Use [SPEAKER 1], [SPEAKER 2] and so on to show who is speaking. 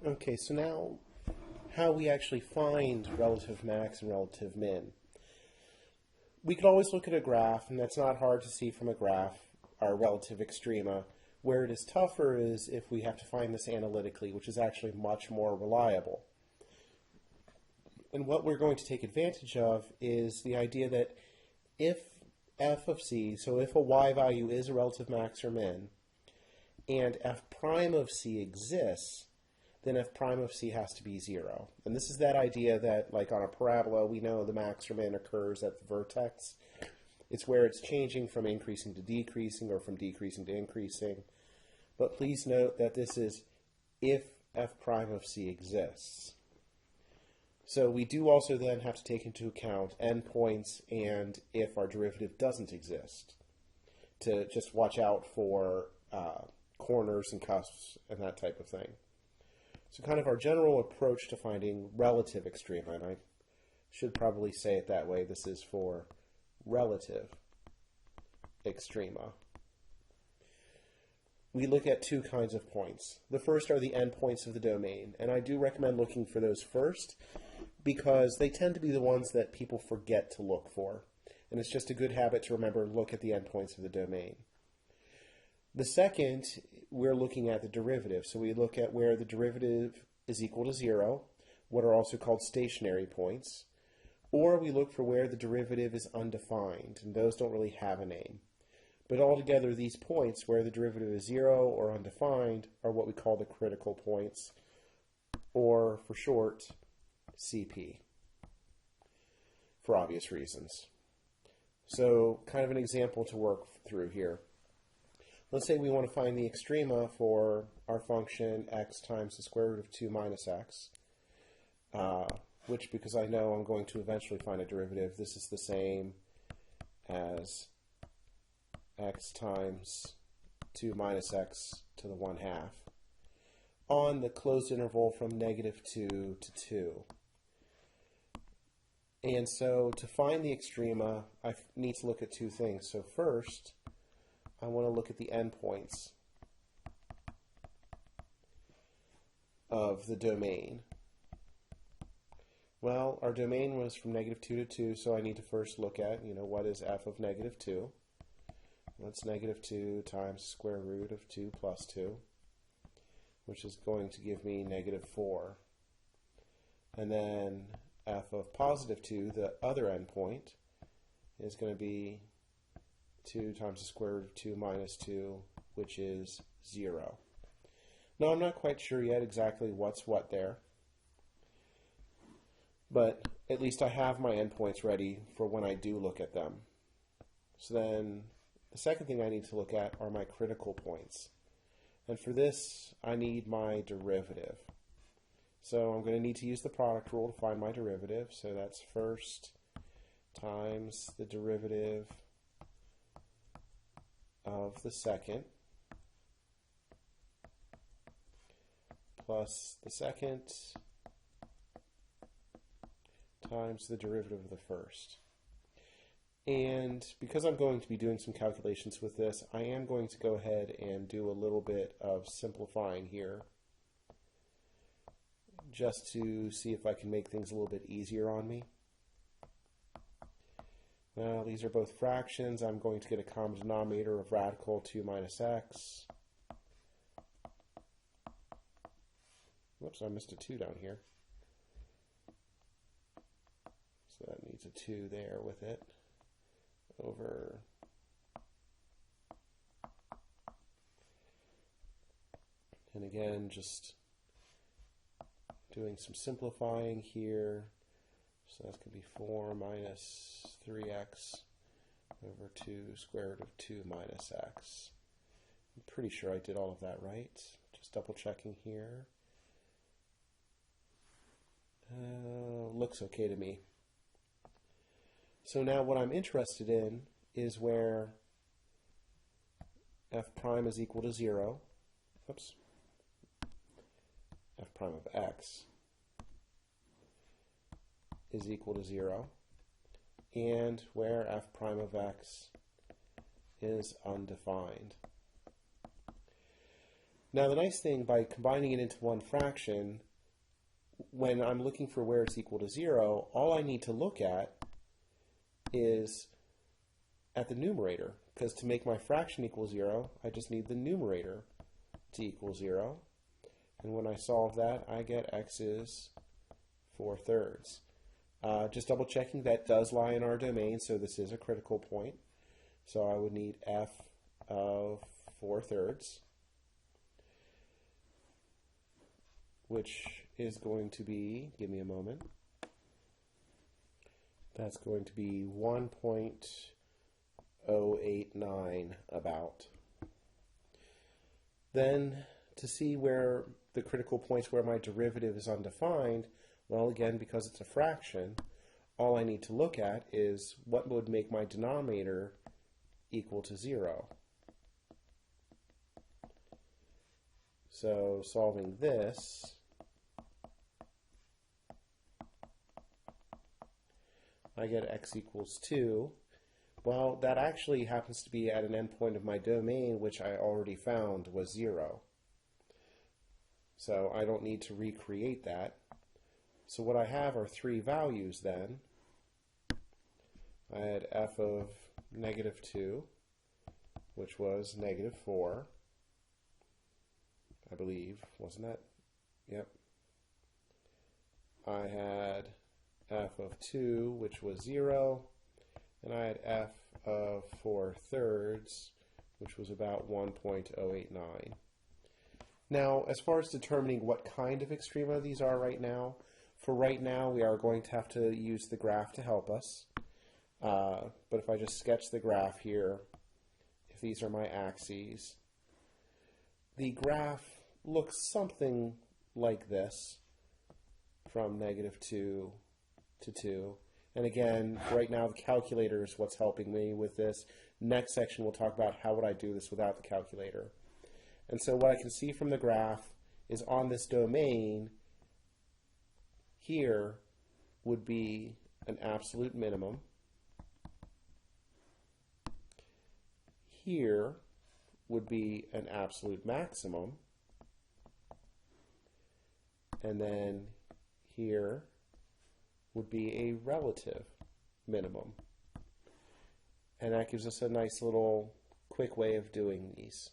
[SPEAKER 1] Okay, so now how we actually find relative max and relative min. We could always look at a graph, and that's not hard to see from a graph, our relative extrema. Where it is tougher is if we have to find this analytically, which is actually much more reliable. And what we're going to take advantage of is the idea that if f of c, so if a y value is a relative max or min, and f prime of c exists, then f prime of c has to be 0. And this is that idea that, like on a parabola, we know the max or min occurs at the vertex. It's where it's changing from increasing to decreasing or from decreasing to increasing. But please note that this is if f prime of c exists. So we do also then have to take into account endpoints and if our derivative doesn't exist, to just watch out for corners and cusps and that type of thing. So kind of our general approach to finding relative extrema, and I should probably say it that way, this is for relative extrema. We look at two kinds of points. The first are the endpoints of the domain, and I do recommend looking for those first because they tend to be the ones that people forget to look for. And it's just a good habit to remember, look at the endpoints of the domain. The second, we're looking at the derivative. So we look at where the derivative is equal to 0, what are also called stationary points, or we look for where the derivative is undefined, and those don't really have a name. But altogether, these points where the derivative is 0 or undefined are what we call the critical points, or for short, CP, for obvious reasons. So kind of an example to work through here. Let's say we want to find the extrema for our function x times the square root of 2 minus x, which, because I know I'm going to eventually find a derivative, this is the same as x times 2 minus x to the 1/2 on the closed interval from -2 to 2. And so to find the extrema, I need to look at two things. So first, I want to look at the endpoints of the domain. Well, our domain was from -2 to 2, so I need to first look at, what is f of -2? That's -2 times the square root of 2 plus 2, which is going to give me -4. And then f of +2, the other endpoint, is going to be 2 times the square root of 2 minus 2, which is 0. Now, I'm not quite sure yet exactly what's what there, but at least I have my endpoints ready for when I do look at them. So then the second thing I need to look at are my critical points. And for this, I need my derivative. So I'm going to need to use the product rule to find my derivative. So that's first times the derivative of the second plus the second times the derivative of the first. And because I'm going to be doing some calculations with this, I am going to go ahead and do a little bit of simplifying here just to see if I can make things a little bit easier on me. Now, these are both fractions. I'm going to get a common denominator of radical 2 minus x. Whoops, I missed a 2 down here. So that needs a 2 there with it. Over and again, just doing some simplifying here. So that's going to be 4 minus 3x over 2 square root of 2 minus x. I'm pretty sure I did all of that right. Just double checking here. Looks okay to me. So now what I'm interested in is where f prime is equal to 0. Oops. F prime of x is equal to 0, and where f prime of x is undefined. Now the nice thing, by combining it into one fraction, when I'm looking for where it's equal to 0, all I need to look at is at the numerator, because to make my fraction equal 0, I just need the numerator to equal 0. And when I solve that, I get x is 4/3. Just double checking, that does lie in our domain, so this is a critical point. So I would need f of 4/3, which is going to be, give me a moment, that's going to be 1.089 about. Then to see where the critical points where my derivative is undefined, well, again, because it's a fraction, all I need to look at is what would make my denominator equal to 0. So solving this, I get x equals 2. Well, that actually happens to be at an endpoint of my domain, which I already found was 0. So I don't need to recreate that. So what I have are three values then. I had f of -2, which was -4, I believe, wasn't that? Yep. I had f of 2, which was 0, and I had f of 4/3, which was about 1.089. Now, as far as determining what kind of extrema these are right now, for right now we are going to have to use the graph to help us. But if I just sketch the graph here, if these are my axes, the graph looks something like this from -2 to 2. And again, right now the calculator is what's helping me with this. Next section we'll talk about how would I do this without the calculator. And so what I can see from the graph is on this domain, here would be an absolute minimum. Here would be an absolute maximum. And then here would be a relative minimum. And that gives us a nice little quick way of doing these.